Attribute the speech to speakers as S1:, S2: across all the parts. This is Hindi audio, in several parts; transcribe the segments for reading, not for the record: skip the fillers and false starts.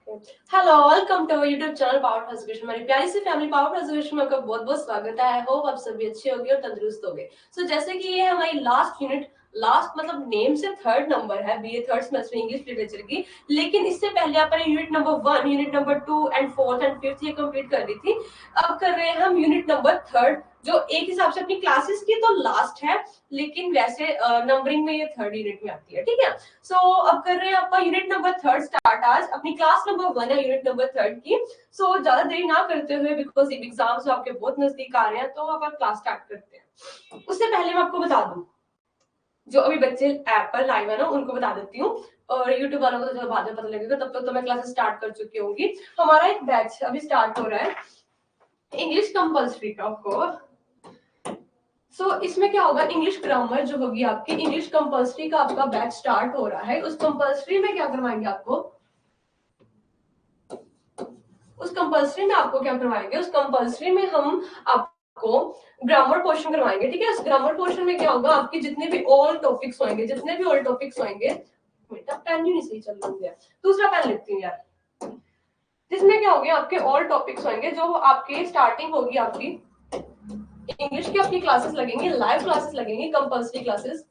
S1: Hello, welcome to YouTube channel power presentation. हमारी प्यारी सी फैमिली पावर प्रेजेंटेशन में आपका बहुत बहुत स्वागत है। आई होप आप सभी अच्छे होंगे और तंदुरुस्त होंगे। सो जैसे कि ये हमारी लास्ट यूनिट, लास्ट मतलब नेम से थर्ड नंबर है BA third semester English literature की। लेकिन इससे पहले अपन unit number 1, unit number 2 and 4th and 5th ये कंप्लीट कर ली थी। अब कर रहे हैं हम यूनिट नंबर थर्ड, जो एक हिसाब से अपनी क्लासेस की तो लास्ट है, लेकिन वैसे नंबरिंग में ये थर्ड यूनिट में आती है। ठीक है, सो अब कर रहे हैं आपका यूनिट नंबर थर्ड स्टार्ट। आज अपनी क्लास नंबर 1 है यूनिट नंबर थर्ड की। सो ज्यादा देरी ना करते हुए, बिकॉज एग्जाम्स आपके बहुत नजदीक आ रहे हैं, तो अब आप क्लास स्टार्ट करते हैं। उससे पहले मैं आपको बता दूं, जो अभी बच्चे ऐप पर लाइव है ना, उनको बता देती हूँ। और यूट्यूब वालों को तो जब बाद में पता लगेगा, तब तक तो मैं क्लासेस स्टार्ट कर चुकी होंगी। हमारा एक बैच अभी स्टार्ट हो रहा है इंग्लिश कंपल्सरी का, ऑफकोर्स। सो इसमें क्या होगा, इंग्लिश ग्रामर जो होगी आपकी, इंग्लिश कंपल्सरी का आपका बैच स्टार्ट हो रहा है। उस कंपल्सरी में क्या करवाएंगे आपको, उस कंपल्सरी में आपको क्या करवाएंगे, उस कंपल्सरी में हम आपको ग्रामर पोर्शन करवाएंगे। ठीक है, उस ग्रामर पोर्शन में क्या होगा, आपकी जितने भी ऑल टॉपिक्स होंगे, जितने भी ऑल टॉपिक्स होंगे, बेटा पेन ही नहीं सही चल रही है, दूसरा पेन लेती हूँ यार। जिसमें क्या होंगे आपके ऑल टॉपिक्स होंगे, जो आपके स्टार्टिंग होगी आपकी इंग्लिश की, आपकी क्लासेस लगेंगी, लाइव क्लासेस लगेंगी, कंपल्सरी क्लासेस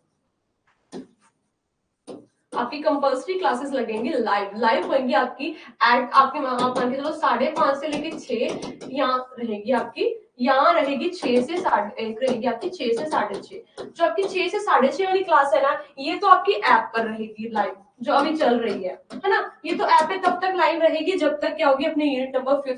S1: आपकी कंपल्सरी क्लासेस लगेंगी, लाइव होंगी आपकी एट आपके आप मान के चलो 5:30 से लेके 6 यहाँ रहेगी आपकी, यहाँ रहेगी 6 से 1:30 रहेगी आपकी, 6 से 6:30। जो आपकी 6 से 6:30 वाली क्लास है ना, ये तो आपकी ऐप पर रहेगी लाइव, जो अभी चल रही है ना। ये तो ऐप पे तब तक लाइव रहेगी जब तक क्या होगी, अपने यूनिट नंबर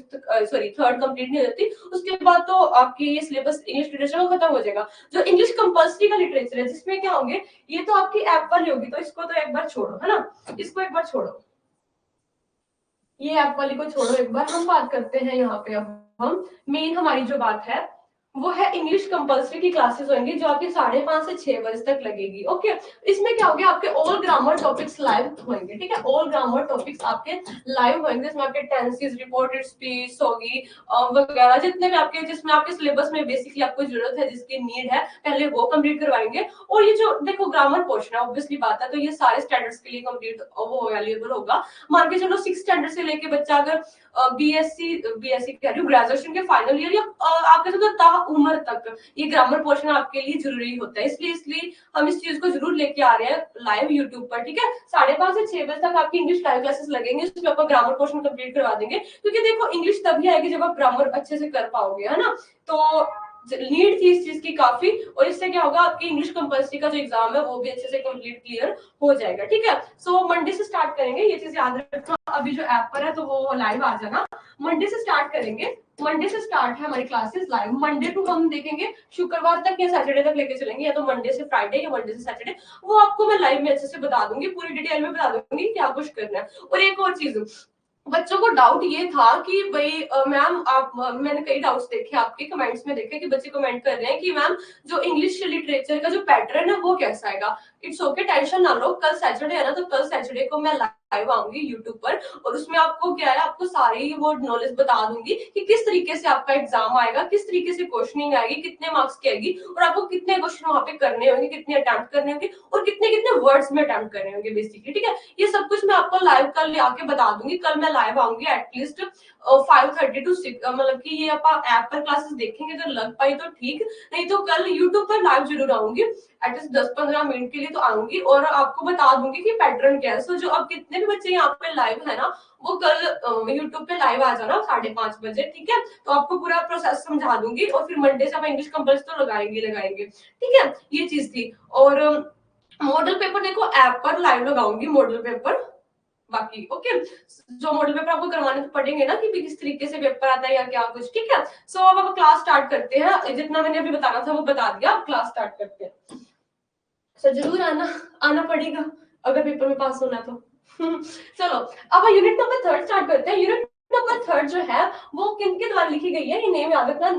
S1: थर्ड कंप्लीट नहीं हो जाती। उसके बाद तो आपकी ये सिलेबस इंग्लिश लिटरेचर का खत्म हो जाएगा। जो इंग्लिश कंपल्सरी का लिटरेचर है, जिसमें क्या होंगे, ये तो आपकी ऐप वाली होगी, तो इसको तो एक बार छोड़ो, है ना, इसको एक बार छोड़ो, ये ऐप वाली को छोड़ो एक बार। हम बात करते हैं यहाँ पे, अब हम मेन हमारी जो बात है वो है इंग्लिश कंपल्सरी की क्लासेस होंगी, जो आपकी 5:30 से 6 बजे तक लगेगी। ओके, इसमें क्या होगा, आपके ऑल ग्रामर टॉपिक्स लाइव होंगे। ठीक है, ऑल ग्रामर टॉपिक्स आपके लाइव होंगे, जिसमें आपके टेंसेस, रिपोर्टेड स्पीच होगी वगैरह, जितने भी आपके, जिसमें आपके सिलेबस में बेसिकली आपको जरूरत है, जिसकी नीड है, पहले वो कंप्लीट करवाएंगे। और ये जो देखो ग्रामर पोर्शन है, ऑब्वियसली बात है, तो ये सारे स्टैंडर्ड्स के लिए कंप्लीट वो अवेलेबल होगा। मान के चलो 6 स्टैंडर्ड से लेके बच्चा अगर बीएससी कह रही हूँ, ग्रेजुएशन के फाइनल ईयर या आपके तो ता उम्र तक ये ग्रामर पोर्शन आपके लिए जरूरी होता है। इसलिए हम इस चीज को जरूर लेके आ रहे हैं लाइव यूट्यूब पर। ठीक है, 5:30 से 6 बजे तक आपकी इंग्लिश लाइव क्लासेस लगेंगे, उसमें आपको ग्रामर पोर्शन कंप्लीट करवा देंगे। क्योंकि देखो इंग्लिश तभी आएगी जब आप ग्रामर अच्छे से कर पाओगे, है ना। तो नीड थी इस चीज की काफी, और इससे क्या होगा, आपकी इंग्लिश कंपल्सरी का जो एग्जाम है वो भी अच्छे से कंप्लीट क्लियर हो जाएगा। ठीक है, सो मंडे से स्टार्ट करेंगे, ये चीज याद रखना। अभी जो ऐप पर है तो वो लाइव आ जाना, मंडे से स्टार्ट करेंगे। मंडे से स्टार्ट है हमारी क्लासेस लाइव। मंडे टू हम देखेंगे शुक्रवार तक या सैटरडे तक लेके चलेंगे, या तो मंडे से फ्राइडे या मंडे से सैटरडे, वो आपको मैं लाइव में अच्छे से बता दूंगी, पूरी डिटेल में बता दूंगी क्या कुछ करना है। और एक और चीज, बच्चों को डाउट ये था कि भाई मैम आप मैंने कई डाउट्स देखे आपके कमेंट्स में, देखे कि बच्चे कमेंट कर रहे हैं कि मैम जो इंग्लिश लिटरेचर का जो पैटर्न है वो कैसा आएगा। इट्स ओके, टेंशन ना लो, कल सैटरडे है ना, तो कल सैटरडे को मैं लाइव आऊंगी यूट्यूब पर, और उसमें आपको क्या है, आपको सारी वो नॉलेज बता दूंगी कि किस तरीके से आपका एग्जाम आएगा, किस तरीके से क्वेश्चनिंग आएगी, कितने मार्क्स की आएगी, और आपको कितने क्वेश्चन वहां पे करने होंगे, कितने अटेम्प्ट करने होंगे, और कितने कितने वर्ड्स में अटेम्प्ट करने होंगे बेसिकली। ठीक है, ये सब कुछ मैं आपको लाइव कल आके बता दूंगी। कल मैं लाइव आऊंगी एटलीस्ट 5:30 to 6, मतलब कि ये आप ऐप पर क्लासेस देखेंगे, अगर लग पाई तो ठीक, नहीं तो कल यूट्यूब पर लाइव जरूर आऊंगी, एटलीस्ट 10-15 मिनट के लिए तो आऊंगी, और आपको बता दूंगी कि पैटर्न क्या है। सो जो अब कितने भी बच्चे यहाँ पे लाइव है ना, वो कल यूट्यूब पे लाइव आ जाना 5:30 बजे। ठीक है, तो आपको पूरा प्रोसेस समझा दूंगी, और फिर मंडे से आप इंग्लिश कंपल्सरी तो लगाएंगे। ठीक है, ये चीज थी। और मॉडल पेपर देखो ऐप पर लाइव लगाऊंगी मॉडल पेपर, बाकी ओके। जो मॉडल पेपर आपको करवाने तो पड़ेंगे ना, कि किस तरीके से पेपर आता है या क्या कुछ। ठीक है, सो अब क्लास स्टार्ट करते हैं। जितना मैंने अभी बताना था वो बता दिया, अब क्लास स्टार्ट करते हैं। सो जरूर आना पड़ेगा अगर पेपर में पास होना है तो। चलो, अब यूनिट नंबर थर्ड स्टार्ट करते हैं। यूनिट नंबर थर्ड जो है वो किनके द्वारा लिखी गई है, ये नेम याद रखना।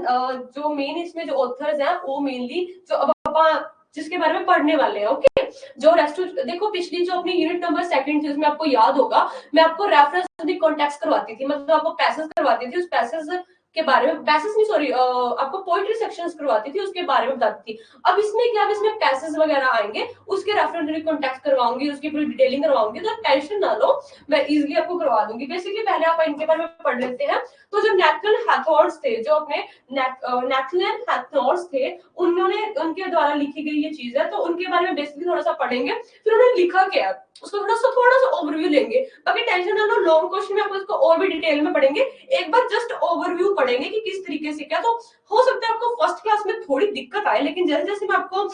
S1: जो मेन इसमें जो ऑथर्स हैं वो मेनली जो अब अपन जिसके बारे में पढ़ने वाले हैं। ओके, जो रेस्ट देखो, पिछली जो अपनी यूनिट नंबर सेकंड थी उसमें आपको याद होगा, मैं आपको रेफरेंस भी कॉन्टेक्ट करवाती थी, मतलब आपको पैसेज करवाती थी। उस पैसेज के बारे में, पैसेज नहीं सॉरी, आपको पोइट्री सेक्शंस करवाती थी, उसके बारे में बताती थी। अब इसमें क्या, अब इसमें पैसेज वगैरह आएंगे, उसके रेफरेंस कॉन्टेक्स्ट करवाऊंगी, उसकी पूरी डिटेलिंग करवाऊंगी, तो टेंशन ना लो, मैं इजीली आपको करवा दूंगी। बेसिकली पहले आप इनके बारे में पढ़ लेते हैं। तो जो नेथन हैथॉर्स थे, जो अपने नेथलन हैथॉर्स थे, उन्होंने, उनके द्वारा लिखी गई ये चीज है, तो उनके बारे में बेसिकली थोड़ा सा पढ़ेंगे, फिर उन्होंने लिखा क्या है उसको थोड़ा सा ओवरव्यू लेंगे। बाकी टेंशन ना लो, लॉन्ग क्वेश्चन में आपको इसको और भी डिटेल में पढ़ेंगे, एक बार जस्ट ओवरव्यू पढ़ेंगे कि किस तरीके से क्या। तो हो सकता है आपको फर्स्ट क्लास में थोड़ी दिक्कत आए, लेकिन जैसे जैसे मैं आपको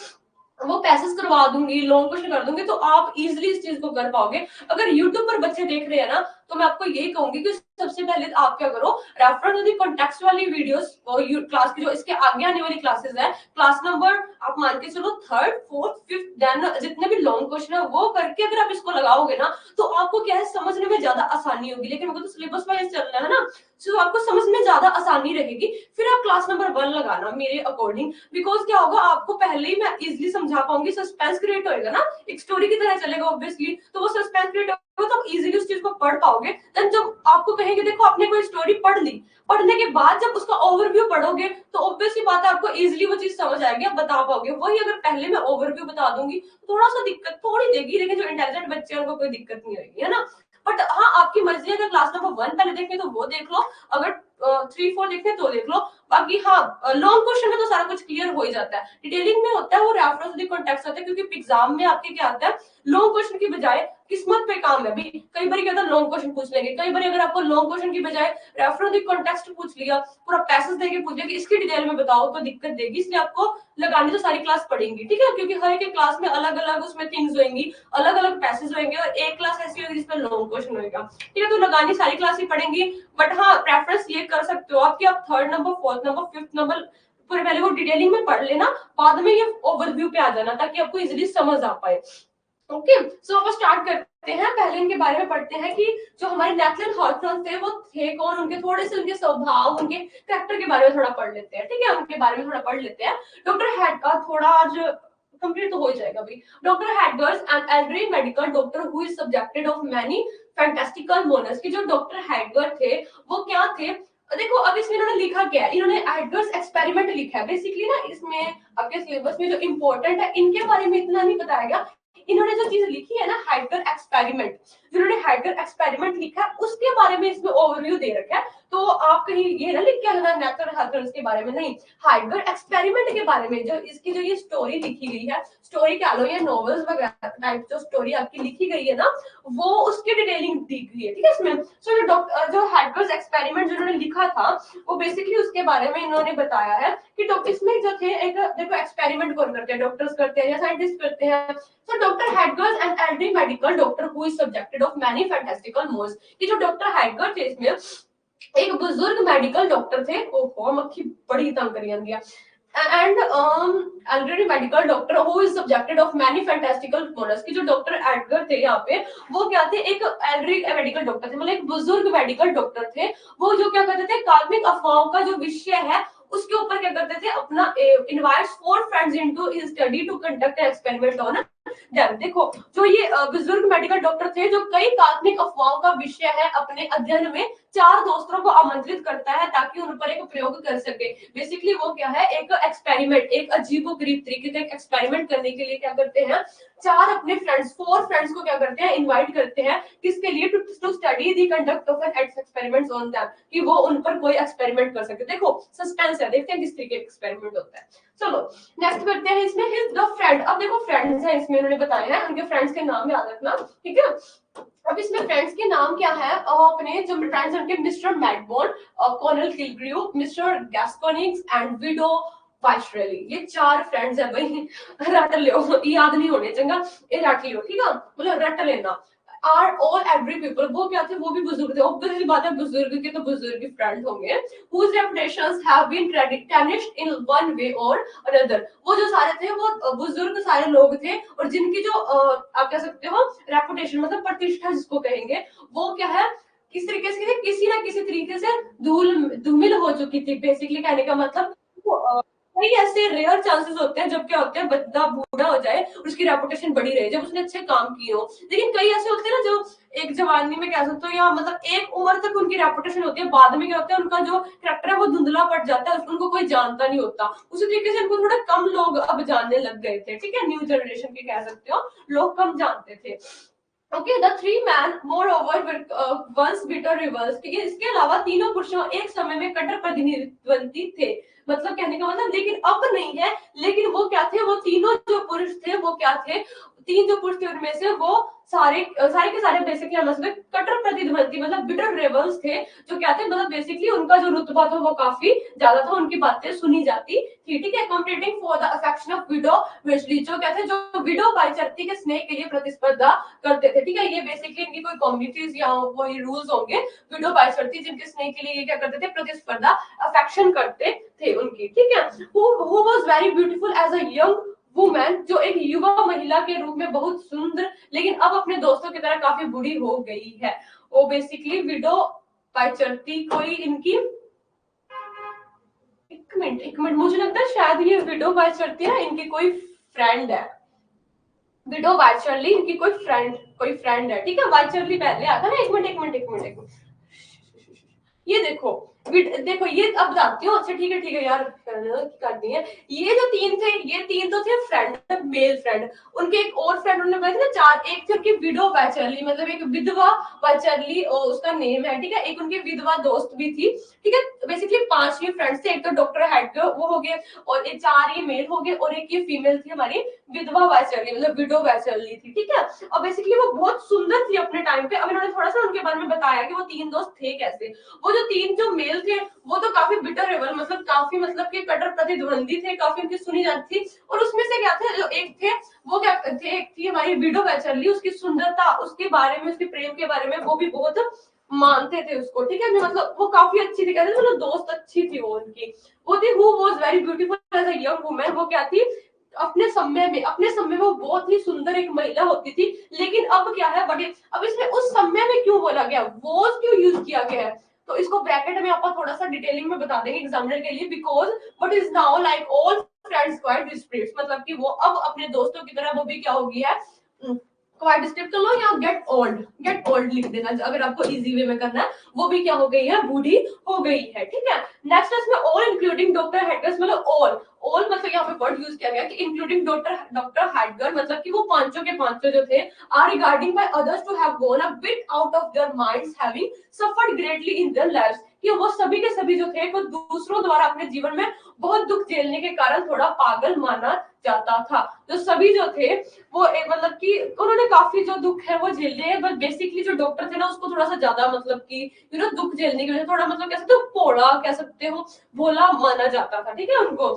S1: वो पैसेज करवा दूंगी, लॉन्ग क्वेश्चन कर दूंगी, तो आप इजीली इस चीज को कर पाओगे। अगर यूट्यूब पर बच्चे देख रहे हैं ना, तो मैं आपको यही कहूंगी कि सबसे पहले आप क्या करो, रेफर टू दी कॉन्टेक्स्ट वाली वीडियोस क्लास की, जो इसके आगे आने वाली क्लासेस है, क्लास नंबर आप मान के चलो थर्ड फोर्थ फिफ्थ, देन जितने भी लॉन्ग क्वेश्चन है वो करके अगर आप इसको लगाओगे ना, तो आपको क्या है, समझने में ज्यादा आसानी होगी। लेकिन मेरे को तो सिलेबस वाइज चलना है ना, तो आपको समझ में ज्यादा आसानी रहेगी। फिर आप क्लास नंबर 1 लगाना मेरे अकॉर्डिंग, बिकॉज क्या होगा, आपको पहले ही मैं इजीली समझा पाऊंगी, सस्पेंस क्रिएट होएगा ना, एक स्टोरी की तरह चलेगा ऑब्वियसली, तो वो सस्पेंस क्रिएट होगा, तो आप इजीली उस चीज को पढ़ पाओगे। देन जब आपको कहेंगे देखो आपने कोई स्टोरी पढ़ ली, पढ़ने के बाद जब उसका ओवरव्यू पढ़ोगे, तो ऑब्वियसली बात है आपको इजीली वो चीज समझ आएगी, आप बता पाओगे। वही अगर पहले मैं ओवरव्यू बता दूंगी, थोड़ा सा दिक्कत थोड़ी देगी, लेकिन जो इंटेलिजेंट बच्चे हैं उनको कोई दिक्कत नहीं होगी, है ना। बट हाँ, आपकी मर्जी है, अगर क्लास नंबर 1 पहले देखनी तो वो देख लो, अगर 3 4 देखते हैं तो देख लो। बाकी हाँ, लॉन्ग क्वेश्चन में तो सारा कुछ क्लियर हो ही जाता है, डिटेलिंग में होता है वो रेफरेंस टू द कॉन्टेक्स्ट होता है, क्योंकि एग्जाम में आपके क्या आता है, लॉन्ग क्वेश्चन की बजाय किस्मत पे काम है। अभी कई बार क्या होता है, लॉन्ग क्वेश्चन पूछ लेंगे, कई बार अगर आपको लॉन्ग क्वेश्चन की बजाय रेफरेंस टू द कॉन्टेक्स्ट पूछ लिया, पूरा पैसेज देके पूछ लिया कि इसकी डिटेल में बताओ, तो दिक्कत देगी। इसलिए आपको लगानी तो सारी क्लास पढ़ेंगी, ठीक है, क्योंकि हर एक क्लास में अलग अलग उसमें थिंग्स होंगी, अलग अलग पैसेज होंगे, और एक क्लास ऐसी होगी जिसमें लॉन्ग क्वेश्चन होगा, ठीक है। तो लगानी सारी क्लास ही पढ़ेंगी। बट हाँ, प्रेफरेंस ये कर सकते हो आप कि आप third number, fourth number, fifth number पूरे पहले वो डिटेलिंग में पढ़ लेना, बाद में ये ओवरव्यू पे आ जाना, ताकि आपको इजीली समझ आ पाए। ओके, सो अब स्टार्ट करते हैं। पहले इनके बारे में पढ़ते हैं कि जो हमारे नेथलन हॉथॉर्न थे वो थे कौन, उनके थोड़े से उनके स्वभाव, उनके कैरेक्टर के बारे में थोड़ा पढ़ लेते हैं, ठीक है, उनके बारे में थोड़ा पढ़ लेते हैं। डॉक्टर हेड का थोड़ा आज कंप्लीट तो हो ही जाएगा अभी। Doctor Heidegger's an elderly medical doctor who is subjected of many fantastical manners, की जो डॉक्टर हेडगर थे वो क्या थे, देखो अब इसमें इन्होंने लिखा क्या है, इन्होंने हेडगर्स एक्सपेरिमेंट लिखा है। बेसिकली ना इसमें आपके सिलेबस में जो इंपॉर्टेंट है इनके बारे में इतना नहीं बताया गया। इन्होंने जो चीज लिखी है ना, हाइडगर एक्सपेरिमेंट, जिन्होंने हाइडगर एक्सपेरिमेंट लिखा है उसके बारे में इसमें ओवरव्यू दे रखा है। तो आप कहीं ये ना लिख के आना नेचर हैजर्ड्स के बारे में, नहीं, हाइडगर एक्सपेरिमेंट के बारे में, जो इसकी जो ये स्टोरी लिखी गई है, स्टोरी कह लो या नॉवेल्स वगैरह टाइप जो स्टोरी आपकी लिखी गई है ना, वो उसकी डिटेलिंग दी गई है, ठीक है इसमें। सो जो हाइडगर्स एक्सपेरिमेंट जिन्होंने लिखा था, वो बेसिकली उसके बारे में इन्होंने बताया है कि डॉक्टर इसमें जो थे, एक देखो एक्सपेरिमेंट कौन करते हैं, डॉक्टर्स करते हैं या साइंटिस्ट करते हैं। So Dr. Hadgar is an elderly medical doctor who is subjected of many fantastical modes। कि जो डॉक्टर हैडगर थे इसमें एक बुजुर्ग मेडिकल डॉक्टर थे, ओहो मक्खी बड़ी तंग करी जाती है, and elderly medical doctor who is subjected of many fantastical modes। की जो डॉक्टर एडगर थे यहाँ पे, वो क्या थे, एक elderly मेडिकल डॉक्टर थे, मतलब एक बुजुर्ग मेडिकल डॉक्टर थे। वो जो क्या करते थे, काल्पनिक अफवाहों का जो विषय है उसके ऊपर क्या करते थे, अपना invites 4 friends into his study to conduct experiment on them. देखो जो ये बुजुर्ग मेडिकल डॉक्टर थे, जो कई काल्पनिक अफवाहों का विषय है, अपने अध्ययन में 4 दोस्तों को आमंत्रित करता है ताकि उन पर एक प्रयोग कर सके। बेसिकली वो क्या है, एक एक्सपेरिमेंट, एक अजीबोगरीब तरीके का एक्सपेरिमेंट करने के लिए क्या करते हैं, 4 अपने फ्रेंड्स, 4 फ्रेंड्स को क्या करते हैं, इनवाइट करते हैं, किसके लिए, to study the conduct of an experiments on them, कि वो उन पर कोई एक्सपेरिमेंट कर सके। देखो सस्पेंस है, देखते हैं किस तरीके का एक्सपेरिमेंट होता है। चलो नेक्स्ट करते हैं इसमें हिज द फ्रेंड। अब देखो फ्रेंड्स हैं इसमें, उन्होंने बताया है, उनके फ्रेंड्स के नाम याद रखना, ठीक है। अब इसमें फ्रेंड्स के नाम क्या है, अपने जो फ्रेंड्स हैं उनके, mister Medbourne, colonel Killigrew, mister Gascoigne and widow Wycherly. ये 4 फ्रेंड्स है भाई, रट लो, याद नहीं होने चंगा, ये रट लियो, ठीक है, मतलब रट लेना। आर ऑल एवरी पीपल, वो क्या थे, वो भी बुजुर्ग थे, ऑब्वियसली बात है, बुजुर्ग के तो बुजुर्ग ही फ्रेंड होंगे। whose reputations have been tarnished in one way or another। वो जो सारे थे वो बुजुर्ग सारे लोग थे, और जिनकी जो आप कह सकते हो रेपुटेशन, मतलब प्रतिष्ठा जिसको कहेंगे, वो क्या है, किस तरीके से किसी ना किसी तरीके से धूमिल हो चुकी थी। बेसिकली कहने का मतलब कई ऐसे रेयर चांसेस होते हैं जब क्या होते हैं बंदा बूढ़ा हो जाए और उसकी रेपुटेशन बड़ी रहे जब उसने अच्छे काम किए हो, लेकिन कई ऐसे होते हैं ना जो एक जवानी में कह सकते हो या मतलब एक उम्र तक उनकी रेपुटेशन होती है, बाद में क्या होता है उनका जो करेक्टर है वो धुंधला पड़ जाता है, उनको कोई जानता नहीं होता। उसी तरीके से इनको थोड़ा कम लोग अब जानने लग गए थे, ठीक है, न्यू जनरेशन के कह सकते हो, लोग कम जानते थे। Okay, the three man more over once bitter reverse, ठीक है, इसके अलावा तीनों पुरुषों एक समय में कट्टर प्रतिद्वंदी थे, मतलब कहने का मतलब, लेकिन अब नहीं है। लेकिन वो क्या थे, वो तीनों जो पुरुष थे वो क्या थे, तीन जो पुरुष थे उनमें से वो सारे के सारे बेसिकली हम उसमें कट्टर प्रतिद्वंदी मतलब बिटर रेबल्स थे, जो क्या थे मतलब बेसिकली उनका जो रुतबा था वो काफी ज्यादा था, उनकी बातें सुनी जाती थी, ठीक है। Competing for the affection of window Wesley, जो कहते हैं जो विडो बायचर्ती के स्नेह के लिए प्रतिस्पर्धा करते थे, ठीक है। ये बेसिकली इनकी कोई कम्युनिटीज या कोई रूल्स होंगे, विडो बायचर्ती जिनके स्नेह के लिए ये क्या करते थे, प्रतिस्पर्धा अफेक्शन करते थे उनकी, ठीक है। Who was very beautiful as a young women, जो एक युवा महिला के रूप में बहुत सुंदर, लेकिन अब अपने दोस्तों की तरह काफी बुरी हो गई है। वो बेसिकली विडो बायचर्ती कोई इनकी, एक मिनट मुझे लगता है शायद ये विडो बायचर्ती है इनकी कोई फ्रेंड है, विडो वाइचरली इनकी कोई फ्रेंड है, ठीक है। वाइचरली पहले आता ना, एक मिनट ये देखो, देखो ये अब बताती हूँ, अच्छा ठीक है यार करनी है। ये जो तीन थे, ये तीन तो थे फ्रेंड, मेल फ्रेंड, उनके एक और फ्रेंड उन्होंने बताया ना चार, एक थे उनकी विडो बैचरली मतलब एक विधवा बैचरली उसका नेम है, ठीक है, एक उनकी विधवा दोस्त भी थी, ठीक है। बेसिकली पांच ये फ्रेंड्स थे, एक तो डॉक्टर हेडगर वो हो गए, और ये चार ये मेल हो गए, और एक ये फीमेल थी हमारी विधवा वैचरली मतलब विडो वैचरली थी, ठीक है। और बेसिकली वो बहुत सुंदर थी अपने टाइम पे। अब इन्होंने थोड़ा सा उनके बारे में बताया कि वो तीन दोस्त थे कैसे। वो जो तीन जो मेल थे वो तो काफी बिटर रेबल मतलब काफी मतलब के कट्टर प्रतिद्वंदी थे, काफी उनकी सुनी जाती थी। और उसमें से क्या थे, जो एक थे वो क्या थे, एक थी हमारी विडो वैचरली, उसकी सुंदरता उसके बारे में उसके प्रेम के बारे में वो भी बहुत मानते थे उसको, ठीक है। मतलब वो काफी अच्छी थी, कहते थे दोस्त अच्छी थी वो उनकी। वो थी who was very beautiful as a young woman, वो क्या थी अपने समय में वो बहुत ही सुंदर एक महिला होती थी। लेकिन अब क्या है बड़े, अब इसमें उस समय में क्यों बोला गया, वो क्यों यूज किया गया है, तो इसको ब्रैकेट में आप थोड़ा सा डिटेलिंग में बता देंगे एग्जामिनर के लिए, because but is now like all friends quite disputes, मतलब कि वो अब अपने दोस्तों की तरह वो भी क्या हो गया है, क्वाइट डिस्क्रिप्ट कर लो या गेट ओल्ड लिख देना अगर आपको इजी वे में करना है। वो भी क्या हो गई है, बूढ़ी हो गई है, ठीक है। नेक्स्ट इसमें ऑल इंक्लूडिंग डॉक्टर हेडगर्स, मतलब ऑल मतलब यहाँ पे वर्ड यूज किया गया कि इंक्लूडिंग डॉक्टर हेडगर, मतलब कि वो पांचों के पांचों जो थे are regarding by others to have gone a bit out of their minds having suffered greatly in their lives, कि वो सभी के सभी जो थे वो दूसरों द्वारा अपने जीवन में बहुत दुख झेलने के कारण थोड़ा पागल माना जाता था। जो सभी जो थे वो मतलब कि उन्होंने काफी जो दुख है वो झेल लिए, बट बेसिकली जो डॉक्टर थे ना उसको थोड़ा सा ज्यादा मतलब कि दुख झेलने की वजह से थोड़ा मतलब कह सकते हो भोला कह सकते हो, भोला माना जाता था, ठीक है उनको।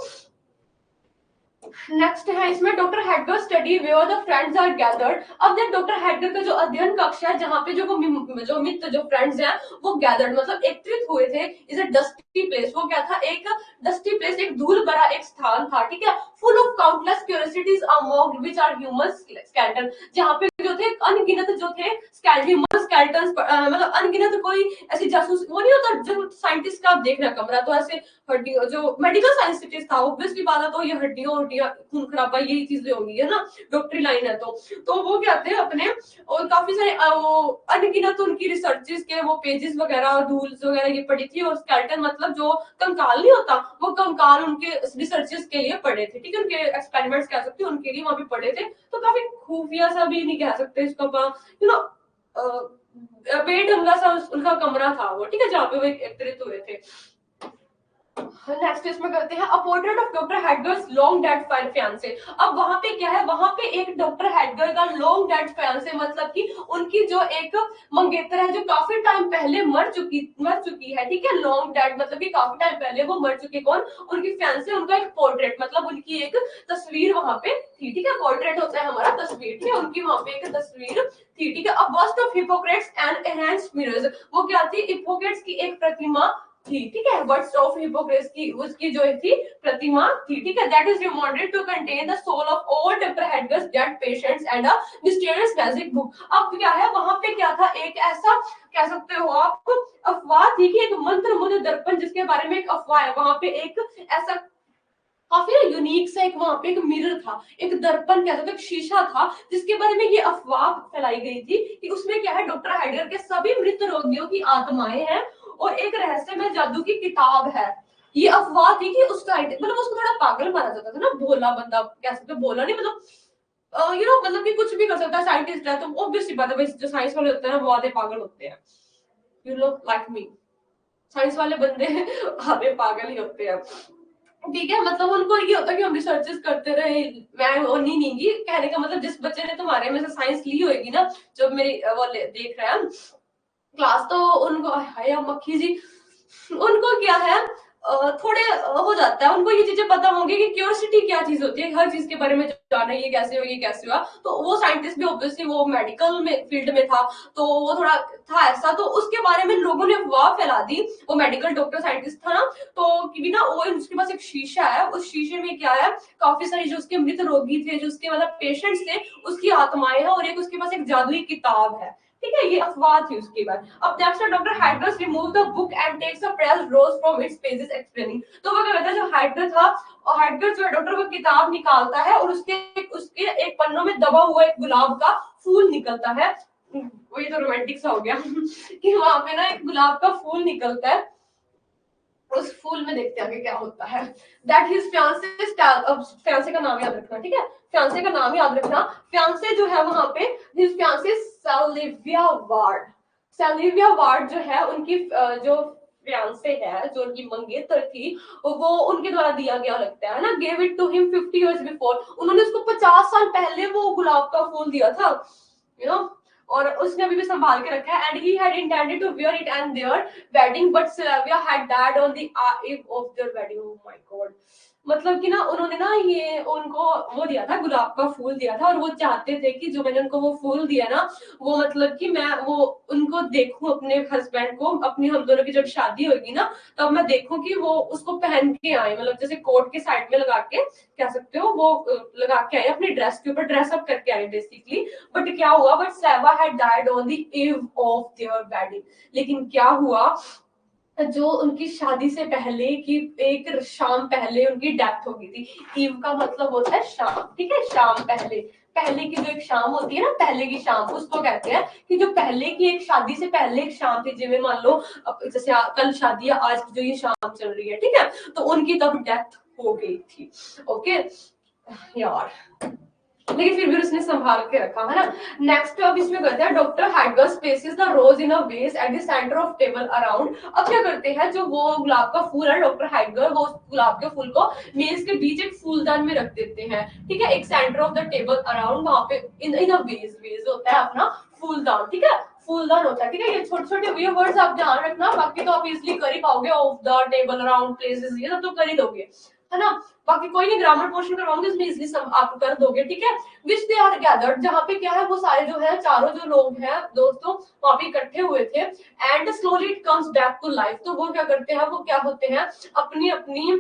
S1: नेक्स्ट है इसमें doctor Heidegger study where the friends are gathered. अब जब डॉक्टर हेडगर का जो अध्ययन कक्ष है जहाँ पे जो मित्र जो फ्रेंड्स हैं वो गैदर्ड मतलब एकत्रित हुए थे, इज अ डस्टी प्लेस, वो क्या था, एक डस्टी प्लेस, एक धूल भरा एक स्थान था, ठीक है। Full of countless curiosities among which are human skeleton, जहाँ पे जो थे अनगिनत जो थे ह्यूमन स्केलेटन, मतलब अनगिनत कोई ऐसी जासूस वो नहीं होता जो साइंटिस्ट का आप देख रहे कमरा, तो ऐसे हड्डियों जो मेडिकल साइंस था ऑब्वियसली बात है, तो ये हड्डियों खून खराबा यही चीजें होंगी है ना, डॉक्टरी लाइन है तो वो क्या थे अपने, और काफी सारे वो अनगिनत उनकी रिसर्चेस के वो पेजेस वगैरह रूल्स वगैरह ये पढ़ी थी। और स्केलेटन मतलब जो कंकाल नहीं होता, वो कंकाल उनके रिसर्चेस के लिए पढ़े थे, ठीक है, उनके एक्सपेरिमेंट्स कह सकते हैं उनके लिए वहां पे पढ़े थे। तो काफी खुफिया सा भी नहीं कह सकते इसका, बेढंगा सा उनका कमरा था वो, ठीक है, जहाँ पे वो एकत्रित हुए थे। नेक्स्ट इसमें करते हैं a portrait of doctor Heidegger's long dead fiancee. अब वहां पे क्या है, वहां पे एक डॉक्टर हेडगर का लॉन्ग डेड फियांसे मतलब कि उनकी जो एक मंगेतर है जो काफी टाइम पहले मर चुकी है, ठीक है। लॉन्ग डेड मतलब कि काफी टाइम पहले वो मर चुकी, कौन, उनकी फियांसे, उनका एक पोर्ट्रेट मतलब उनकी एक तस्वीर वहां पे थी, ठीक है। पोर्ट्रेट होता है हमारा तस्वीर, ठीक है, उनकी वहां पे एक तस्वीर थी, ठीक है। A bust of Hippocrates and enhanced mirrors, वो क्या थी, हिपोक्रेट्स की एक प्रतिमा थी, ठीक है। वर्ड्स ऑफ हिपोक्रेट्स की उसकी जो थी प्रतिमा थी, ठीक है। That is rumoured to contain the soul of all doctor Heidegger's dead patients and a mysterious magic book. अब क्या है वहां पे क्या था, एक ऐसा कह सकते हो आप अफवाह थी कि एक मंत्र मुग्ध दर्पण जिसके बारे में एक अफवाह है, वहां पे एक ऐसा काफी ना यूनिक सा एक वहां पे एक मिरर था, एक दर्पण कह सकते हो, एक शीशा था, जिसके बारे में ये अफवाह फैलाई गई थी कि उसमें क्या है, डॉक्टर हाइडगर के सभी मृत रोगियों की आत्माएं हैं और एक रहस्यमय जादू की किताब है। ये अफवाह थी कि उस टाइम मतलब उसको थोड़ा पागल माना जाता था ना, भोला बंदा कह सकते हो, भोला नहीं मतलब मतलब कि कुछ भी कर सकता है, साइंटिस्ट है तो ऑब्वियसली बात है भाई, जो साइंस वाले होते हैं ना वो आधे पागल होते हैं, you know like me, science वाले बंदे आधे पागल ही होते हैं। ठीक है, मतलब उनको ये होता है कि हम रिसर्चेस करते रहे। मैं वो नहीं कहने का मतलब, जिस बच्चे ने तुम्हारे में से साइंस ली होगी ना, जो मेरी देख रहे हैं क्लास, तो उनको हाय मक्खी जी, उनको क्या है थोड़े हो जाता है, उनको ये चीजें पता होंगी कि क्यूरियोसिटी क्या चीज होती है, हर चीज के बारे में जाना, ये कैसे हो, ये कैसे हुआ। तो वो साइंटिस्ट भी ऑब्वियसली वो मेडिकल में फील्ड में था, तो वो थोड़ा था ऐसा, तो उसके बारे में लोगों ने अफवाह फैला दी। वो मेडिकल डॉक्टर साइंटिस्ट था ना, तो कि ना वो उसके पास एक शीशा है, उस शीशे में क्या है, काफी सारी जो उसके मृत रोगी थे, जो उसके मतलब पेशेंट्स थे, उसकी आत्माएं हैं, और एक उसके पास एक जादुई किताब है। ठीक है, ये अफवाह थी उसके बाद। अब next doctor Heidegger remove the book and takes a pressed rose from its pages explaining. तो वो क्या कहता है, जो हाइड्रस था, और हाइड्रस जो है डॉक्टर वो किताब निकालता है और उसके उसके एक पन्नों में दबा हुआ एक गुलाब का फूल निकलता है। वो ये तो रोमांटिक सा हो गया कि वहां पे ना एक गुलाब का फूल निकलता है, उस फूल में देखते हैं आगे क्या होता है। दैट हिज फियांसे, फियांसे का नाम याद रखना, ठीक है, फियांसे का नाम याद रखना। फियांसे जो है वहां पे, his fiancee Sylvia Ward, Sylvia Ward जो है उनकी जो फियांसे है, जो उनकी मंगेतर थी, वो उनके द्वारा दिया गया लगता है ना, gave it to him 50 years before, उन्होंने उसको 50 साल पहले वो गुलाब का फूल दिया था, यू नो, और उसने अभी भी संभाल के रखा है। And he had intended to wear it and their wedding, but Sylvia had died on the eve of their wedding. Oh my god, मतलब कि ना उन्होंने ना ये उनको वो दिया था, गुलाब का फूल दिया था, और वो चाहते थे कि जो मैंने उनको वो फूल दिया ना, वो मतलब कि मैं वो उनको देखूं, अपने हस्बैंड को, अपनी हम दोनों की जब शादी होगी ना, तब मैं देखूं कि वो उसको पहन के आए, मतलब जैसे कोट के साइड में लगा के कह सकते हो, वो लगा के आए अपनी ड्रेस के ऊपर, ड्रेसअप करके आए बेसिकली। बट क्या हुआ, बट सेवा had died on the eve of their wedding. लेकिन क्या हुआ, जो उनकी शादी से पहले की एक शाम पहले उनकी डेथ हो गई थी। ईव का मतलब होता है शाम, ठीक है, शाम पहले, पहले की जो एक शाम होती है ना, पहले की शाम, उसको कहते हैं कि जो पहले की एक शादी से पहले एक शाम थी, जिसमें मान लो जैसे कल शादी है, आज की जो ये शाम चल रही है, ठीक है, तो उनकी तब डेथ हो गई थी। ओके यार, लेकिन फिर भी उसने संभाल के रखा है ना। नेक्स्ट अब इसमें करते हैं, डॉक्टर हाइडगर प्लेसेस द रोज इन अ वेस at the centre of table around. अब क्या करते हैं, जो वो गुलाब का फूल है, डॉक्टर हाइडगर वो गुलाब के फूल को मेज के बीच एक फूलदान में रख देते हैं, ठीक है, एक centre of the table around, वहां पे इन इन अ वेज, वेज होता है अपना फूलदान, ठीक है, फूलदान होता है, ठीक है। ये छोटे छोटे ये वर्ड्स आप ध्यान रखना, बाकी तो आप इजिली कर ही पाओगे, of the table around places, ये सब तो कर ही दोगे, है ना। बाकी कोई नहीं, ग्रामर पोर्शन करवाऊंगी, इसमें इजिली आप कर दोगे, ठीक है। विच दे आर गैदर्ड, जहाँ पे क्या है, वो सारे जो है चारों जो लोग हैं दोस्तों, वहां पे इकट्ठे हुए थे। And slowly it comes back to life, तो वो क्या करते हैं, वो क्या होते हैं, अपनी अपनी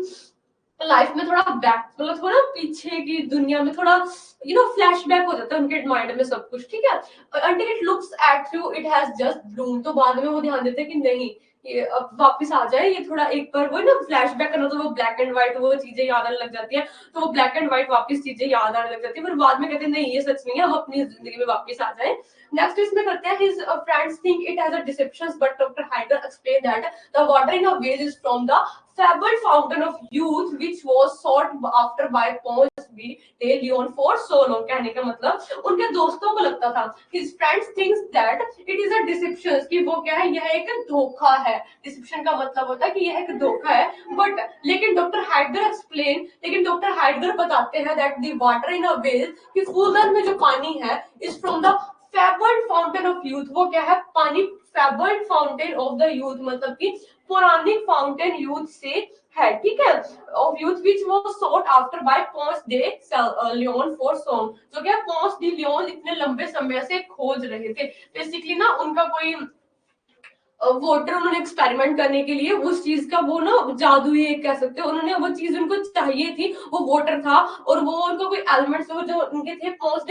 S1: लाइफ में थोड़ा बैक, मतलब थोड़ा पीछे की दुनिया में थोड़ा फ्लैशबैक हो जाता है उनके माइंड में सब कुछ, ठीक है। Until it looks at you it has just Bloom, तो बाद में वो ध्यान देते हैं कि नहीं, ये अब वापस आ जाए, ये थोड़ा एक बार वो ना फ्लैशबैक करना, तो वो ब्लैक एंड व्हाइट वो चीजें याद आने लग जाती है, तो वो ब्लैक एंड व्हाइट वापस चीजें याद आने लग जाती है, पर बाद में कहते हैं नहीं ये सच नहीं है, हम अपनी जिंदगी में वापस आ जाए। नेक्स्ट इसमें करते हैं, his friends think it has a deception, but doctor Heidegger explain that the water in a vase is from the fabled fountain of youth which was sought after by Ponce de Leon for so long। कहने का मतलब उनके दोस्तों को लगता था, his friends thinks that it is a deception, कि वो क्या है, यह एक धोखा है। डिसेप्शन का मतलब होता है कि यह एक धोखा है, बट लेकिन डॉक्टर हाइडगर एक्सप्लेन, लेकिन डॉक्टर हाइडगर बताते हैं that the water in a well, कि फूलदान में जो पानी है, is from the fabled fountain of youth, वो क्या है, पानी fabled fountain of the youth, मतलब कि पौराणिक फाउंटेन यूथ से है, ठीक है, ऑफ यूथ विच वो sought after by Ponce de Leon for song, जो क्या पॉन्स डी लियोन इतने लंबे समय से खोज रहे थे। बेसिकली ना उनका कोई वोटर, उन्होंने एक्सपेरिमेंट करने के लिए उस चीज का वो ना जादू ही कह सकते हो, उन्होंने वो चीज उनको चाहिए थी, वो वोटर था, और वो उनको कोई एलिमेंट्स जो उनके थे पोस्ट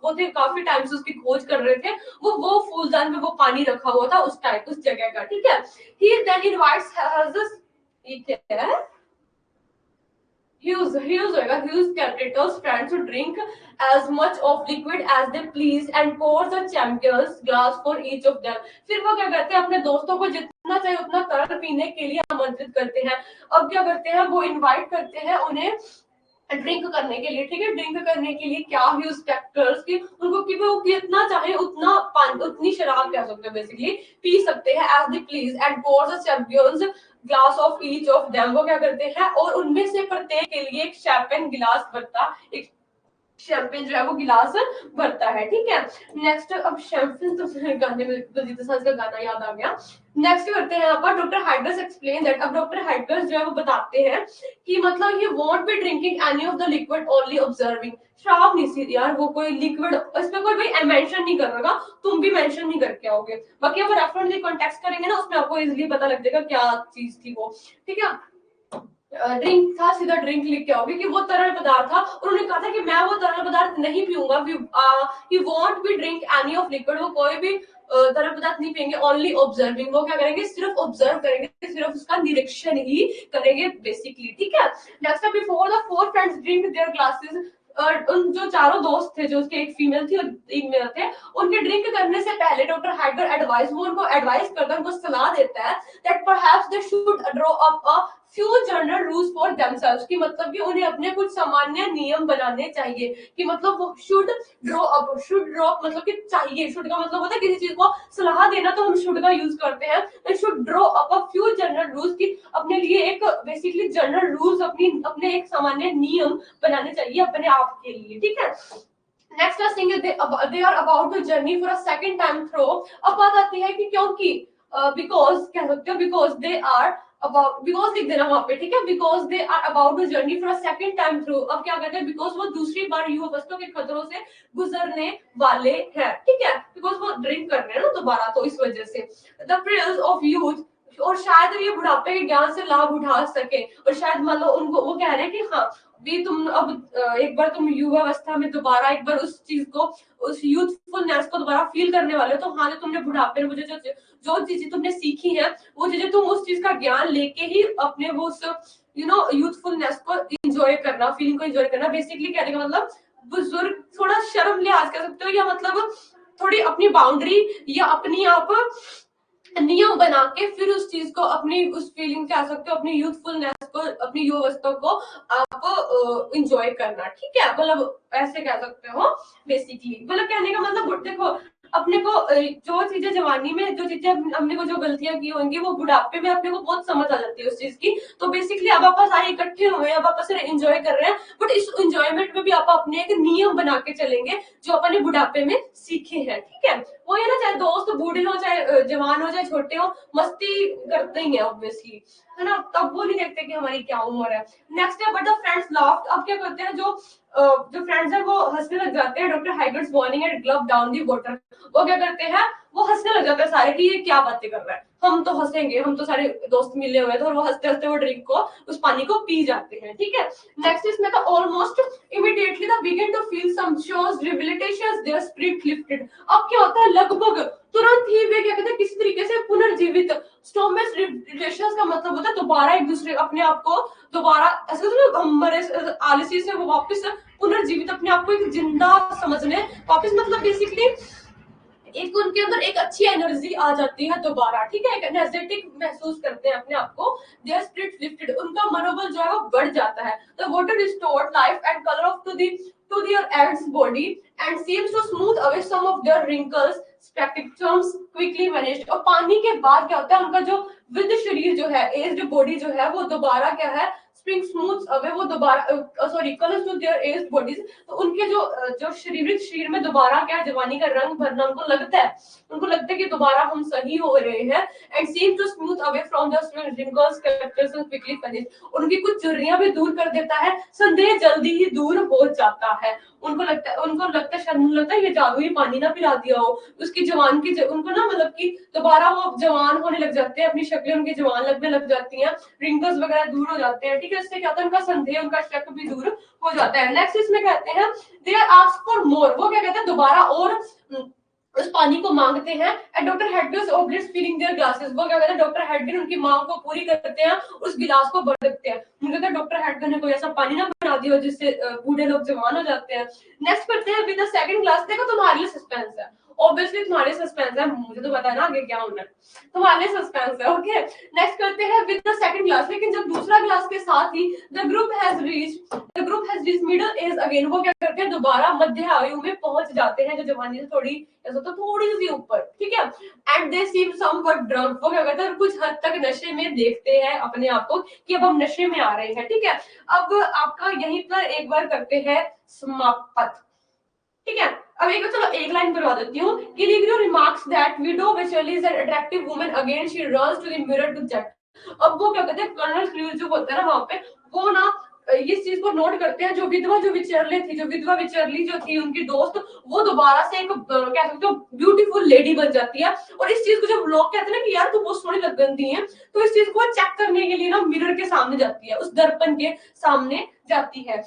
S1: वो थे, काफी टाइम से उसकी खोज कर रहे थे, वो फूलदान में वो पानी रखा हुआ था उस टाइप उस जगह का, ठीक है। ही देन इनवाइट्स, ये क्या है, Hughes होएगा, Hughes captors friends to drink as much of liquid as they please and pours a champion's glass for each of them. फिर वो क्या करते हैं, अपने दोस्तों को जितना चाहिए उतना तरल पीने के लिए आमंत्रित करते हैं। अब क्या करते हैं, वो इनवाइट करते हैं उन्हें ड्रिंक करने के लिए, ठीक है। ड्रिंक करने के लिए क्या ह्यूज फैक्टर्स की उनको कि वो जितना चाहे उतना पानी, उतनी शराब कह सकते हैं बेसिकली, पी सकते हैं as they please and pours champions glass of each of them. वो क्या करते हैं और उनमें से प्रत्येक के लिए एक शैंपेन गिलास भरता, एक शैंपेन जो है वो गिलास भरता है, ठीक है। नेक्स्ट, अब शैंपेन तो गाने में बलजीत दोसांझ का गाना याद आ गया। नेक्स्ट करते हैं यहाँ पर डॉक्टर हाइडर्स एक्सप्लेन दैट। अब डॉक्टर हाइडर्स जो है वो बताते हैं कि मतलब ये won't be drinking any of the liquid only observing. शराब नहीं सी यार, वो कोई लिक्विड, इसमें कोई भाई मेंशन नहीं कर रहा, तुम भी मेंशन नहीं करके आओगे। बाकी अब रेफरेंस कॉन्टेक्स्ट करेंगे ना, उसमें आपको इजीली पता लग जाएगा क्या चीज थी वो, ठीक है। ड्रिंक था, सीधा ड्रिंक लिख के आओगे कि वो तरल पदार्थ था। उन्होंने कहा था कि मैं वो तरल पदार्थ नहीं पीऊंगा, he won't be drink any of liquid, वो कोई भी तरल पदार्थ नहीं पियेंगे, ओनली ऑब्जर्विंग। वो क्या करेंगे, सिर्फ ऑब्जर्व करेंगे, सिर्फ उसका निरीक्षण ही करेंगे बेसिकली, ठीक है। Next, before the four friends drink their glasses, उन जो चारों दोस्त थे, जो उसके एक फीमेल थी और एक मेल थे, उनके ड्रिंक करने से पहले डॉक्टर हाइडगर एडवाइस, वो उनको एडवाइस करता है, उनको सलाह देता है that perhaps they should draw up a few general rules for themselves, कि मतलब कि उन्हें अपने कुछ सामान्य नियम बनाने चाहिए, कि मतलब वो should draw up, should draw मतलब कि चाहिए, शुड का मतलब होता है किसी चीज को सलाह देना, तो हम शुड का यूज करते हैं। तो should draw up a few general rules, की अपने लिए एक बेसिकली जनरल रूल्स, अपने एक सामान्य नियम बनाने चाहिए अपने आप के लिए, ठीक है। Next thing is they are about to journey for a second time through. अब बात आती है कि क्योंकि बिकॉज कह सकते हो, because they are about, because लिख देना वहां पे, ठीक है। Because they are about to journey for a second time through. अब क्या कहते हैं, बिकॉज वो दूसरी बार युवा अवस्था के खतरों से गुजरने वाले हैं, ठीक है। बिकॉज वो ड्रिंक कर रहे हैं ना दोबारा, तो इस वजह से द थ्रिल्स ऑफ यूथ, और शायद ये बुढ़ापे के ज्ञान से लाभ उठा सके, और शायद मान लो उनको वो कह रहे हैं कि हाँ भी तुम अब एक बार तुम युवा अवस्था में दोबारा एक बार उस चीज को, उस यूथफुलनेस को दोबारा फील करने वाले हो, तो हाँ जो तुमने बुढ़ापे में मुझे जो चीजें तुमने सीखी है, वो चीजें तुम उस चीज का ज्ञान लेके ही अपने वो उस यूथफुलनेस को इंजॉय करना, फीलिंग को इंजॉय करना। बेसिकली कहने का मतलब बुजुर्ग थोड़ा शर्म लिहाज कर सकते हो, या मतलब थोड़ी अपनी बाउंड्री या अपनी आप नियम बना के फिर उस चीज को, अपनी उस फीलिंग कह सकते हो, अपनी यूथफुलनेस को, अपनी युवावस्था को आप इंजॉय करना, ठीक है। मतलब ऐसे कह सकते हो बेसिकली। मतलब कहने का मतलब देखो, अपने को जो चीजें जवानी में, जो चीजें हमने को जो गलतियां की होंगी, वो बुढ़ापे में अपने को बहुत समझ आ जाती है उस चीज की। तो बेसिकली अब आप सारे इकट्ठे हुए हैं, अब आप सिर्फ एंजॉय कर रहे हैं, बट इस एंजॉयमेंट में भी आप अपने एक नियम बना के चलेंगे जो अपने बुढ़ापे में सीखे हैं, ठीक है। वो ये ना, चाहे दोस्त बूढ़े हो, चाहे जवान हो, चाहे छोटे हो, मस्ती करते ही है ऑब्वियसली, है ना। तब वो नहीं देखते कि हमारी क्या उम्र है। नेक्स्ट है बट द फ्रेंड्स लाफ्ड। अब क्या करते हैं, जो फ्रेंड्स है वो हंसने लग जाते हैं। Doctor Heidegger's warning and glove down the water. वो क्या करते हैं, वो हंसने लग जाते हैं सारे कि ये क्या बातें कर रहा है, हम तो हंसेंगे, हम तो सारे दोस्त मिले हुए थे, और वो हंसते हंसते वो ड्रिंक को, उस पानी को पी जाते हैं, ठीक है। नेक्स्ट इसमें था almost immediately the begin to feel some shows revitalisations their spirit lifted. अब क्या होता है, लगभग तुरंत ही वे क्या कहते हैं, किसी तरीके से पुनर्जीवित। स्टोमस रिलेशंस का मतलब होता है दोबारा एक दूसरे, अपने आप को दोबारा, ऐसे तो मरे आलसी से वो वापस पुनर्जीवित, अपने आप को एक जिंदा समझने वापस, मतलब बेसिकली एक उनके अंदर एक अच्छी एनर्जी आ जाती है दोबारा, ठीक है। एक एनर्जेटिक महसूस करते हैं अपने आप को, देयर स्पिरिट लिफ्टेड, उनका मनोबल जो है वो बढ़ जाता है। The water restored life and colour of to their एड्स body and seems to smooth away some of their wrinkles spectrums quickly vanished. और पानी के बाद क्या होता है, उनका जो वृद्ध शरीर जो है, एज्ड बॉडी जो है, वो दोबारा क्या है, स्प्रिंग स्मूथ अवे, वो दोबारा sorry colours to their aged bodies. तो उनके जो शरीर में दोबारा क्या, जवानी का रंग भरना उनको लगता है, कि दोबारा हम सही हो रहे हैं। And seem to smooth away from the wrinkles characters quickly finish. उनकी कुछ झुर्रियां भी दूर कर देता है, संदेह जल्दी ही दूर हो जाता है। उनको लगता है शर्म लगता है ये जादू ही पानी ना पिला दिया हो उसकी जवान की, उनको ना मतलब कि दोबारा वो जवान होने लग जाते हैं, अपनी शक्लें उनकी जवान लगने लग जाती हैं, रिंकल्स वगैरह दूर हो जाते हैं, ठीक है। इससे क्या होता है, उनका संदेह, उनका शक भी दूर हो जाता है। नेक्स्ट इसमें कहते हैं they are ask for more. वो क्या कहते हैं, दोबारा और उस पानी को मांगते हैं and doctor Heidegger obliges filling their glasses. वो क्या कहते हैं, डॉक्टर हेडगन उनकी मांग को पूरी करते हैं, उस गिलास को भर देते हैं। मुझे लगता है डॉक्टर हेडगन ने कोई ऐसा पानी ना बना दिया हो जिससे बूढ़े लोग जवान हो जाते हैं। नेक्स्ट करते हैं विद द सेकंड ग्लास। देखो तुम्हारे लिए सस्पेंस है, ऑब्वियसली तुम्हारे सस्पेंस है, मुझे तो पता है ना आगे क्या होना है, तुम्हारे लिए सस्पेंस है। ओके, नेक्स्ट करते हैं विद द सेकंड ग्लास। लेकिन जब दूसरा ग्लास के साथ ही the group has reach middle age again, वो क्या करते हैं, दोबारा मध्य आयु में पहुंच जाते हैं, जो जवानी से थोड़ी ऐसा तो थोड़ी सी ऊपर, ठीक है। And they seem somewhat drunk, वो क्या कहते हैं, कुछ हद तक नशे में देखते हैं अपने आप को कि अब हम नशे में आ रहे हैं, ठीक है। अब आपका यहीं पर एक बार करते हैं समाप्त, ठीक है। अब एक चलो एक लाइन करवा देती हूँ। गिलिग्रियो रिमार्क्स दैट विडो विचुअली is an attractive woman again she runs to the mirror to check. अब वो क्या कहते हैं, कर्नल क्रूज जो बोलते हैं ना वहां पे, वो ना इस चीज को नोट करते हैं, जो विधवा जो विचरले थी, जो विधवा विचरली जो थी उनकी दोस्त, वो दोबारा से एक कह सकते हो ब्यूटीफुल लेडी बन जाती है। और इस चीज को जब लोग कहते हैं ना कि यार तू बहुत सोहनी लगती है, तो इस चीज को चेक करने के लिए ना मिरर के सामने जाती है, उस दर्पण के सामने जाती है।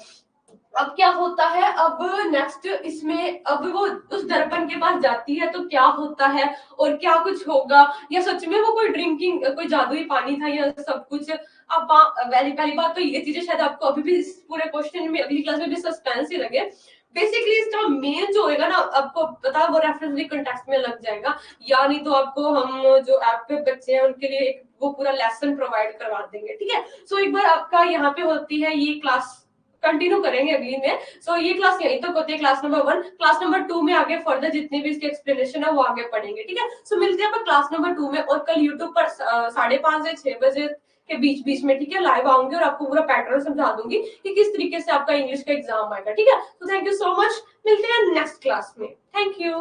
S1: अब क्या होता है, अब नेक्स्ट इसमें अब वो उस दर्पण के पास जाती है तो क्या होता है और क्या कुछ होगा, या सच में वो कोई ड्रिंकिंग कोई जादुई पानी था या सब कुछ। अब पहली बात तो ये चीजें शायद आपको अभी भी इस पूरे क्वेश्चन में अगली क्लास में भी सस्पेंस ही लगे। बेसिकली इसका मेन जो होएगा ना, आपको पता है वो रेफरेंस कंटेक्स्ट में लग जाएगा, या नहीं तो आपको हम जो ऐप पे बच्चे हैं उनके लिए वो पूरा लेसन प्रोवाइड करवा देंगे, ठीक है। सो एक बार आपका यहाँ पे होती है ये क्लास, कंटिन्यू करेंगे अगली में। सो ये क्लास यहीं तक होती है, क्लास नंबर 1। क्लास नंबर 2 में आगे फर्दर जितनी भी इसकी एक्सप्लेनेशन है वो आगे पढ़ेंगे, ठीक है। सो मिलते हैं अपन क्लास नंबर 2 में, और कल यूट्यूब पर 5:30 से 6 बजे के बीच बीच में, ठीक है, लाइव आऊंगी और आपको पूरा पैटर्न समझा दूंगी कि किस तरीके से आपका इंग्लिश का एग्जाम आएगा, ठीक है। तो थैंक यू सो मच, मिलते हैं नेक्स्ट क्लास में, थैंक यू।